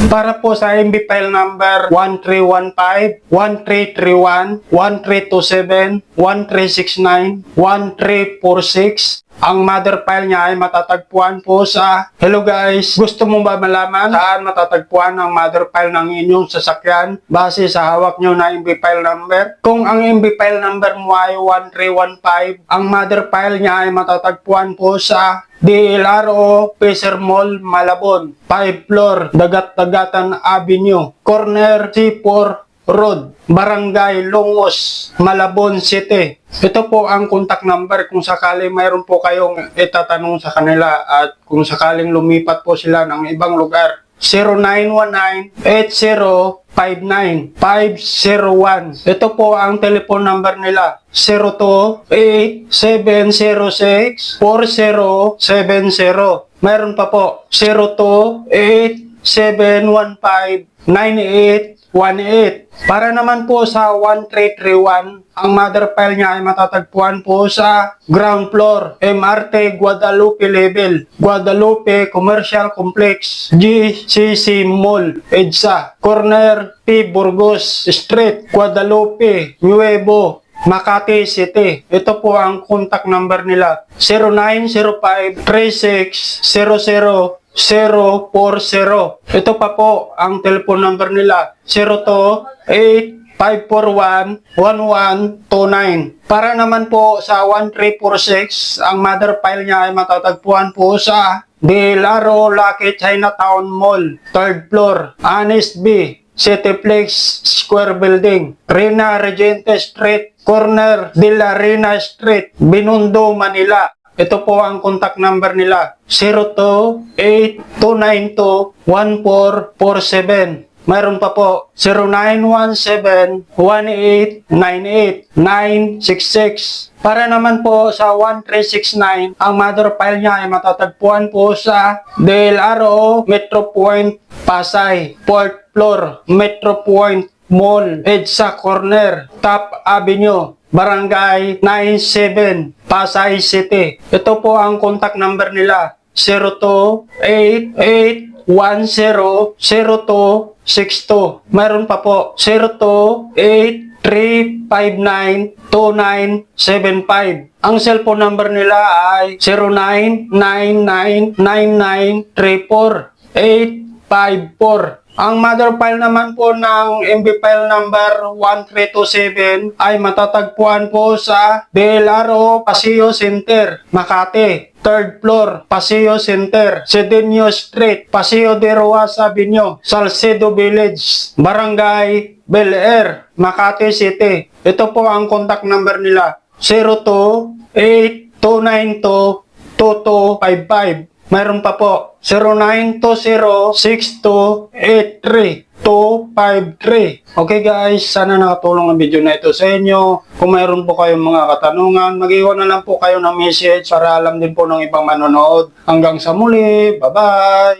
Para po sa MB file number 1315, 1331, 1327, 1369, 1346. Ang mother file niya ay matatagpuan po sa... Hello guys, gusto mo ba malaman saan matatagpuan ang mother file ng inyong sasakyan base sa hawak nyo na MB file number? Kung ang MB file number mo ay 1315, ang mother file niya ay matatagpuan po sa DLRO Pacer Mall, Malabon, 5th floor, Dagat-Dagatan Avenue, corner C4 Road, Barangay Longos, Malabon City. Ito po ang contact number kung sakaling mayroon po kayong itatanong sa kanila at kung sakaling lumipat po sila ng ibang lugar. 0919-8059-501. Ito po ang telephone number nila. 02-8706-4070. Mayroon pa po 02-8715-9818. Para naman po sa 1331, ang mother file niya ay matatagpuan po sa ground floor, MRT Guadalupe Level, Guadalupe Commercial Complex, GCC Mall, EDSA, corner P. Burgos Street, Guadalupe, Nuevo, Makati City. Ito po ang contact number nila. 0905-3600-040. Ito pa po ang telephone number nila. 02-8541-1129. Para naman po sa 1346, ang mother file niya ay matatagpuan po sa DLRO Lucky Chinatown Mall, 3rd floor, Honest B, Cityplex Square Building, Rina Regente Street, corner de la Rina Street, Binondo, Manila. Ito po ang contact number nila. 02-8292-1447. Mayroon pa po 0917-1898-966. Para naman po sa 1369, ang mother file niya ay matatagpuan po sa DLRO Metro Point, Pasay, 4th floor, Metro Point Mall, EDSA corner, Top Avenue, Barangay 97, Pasay City. Ito po ang contact number nila. 02-8810-0262. Mayroon pa po 02-8359-2975. Ang cellphone number nila ay 09999934-854. Ang mother file naman po ng MB file number 1327 ay matatagpuan po sa DLRO Paseo Center, Makati, 3rd floor, Paseo Center, Sedenio Street, Paseo de Rojas Avenue, Salcedo Village, Barangay Bel Air, Makati City. Ito po ang contact number nila. 02-8292-2255. Mayroon pa po 0920-6283-253. Okay guys, sana nakatulong ang video na ito sa inyo. Kung mayroon po kayong mga katanungan, mag-iwan na lang po kayo ng message para alam din po ng ibang manonood. Hanggang sa muli, bye bye!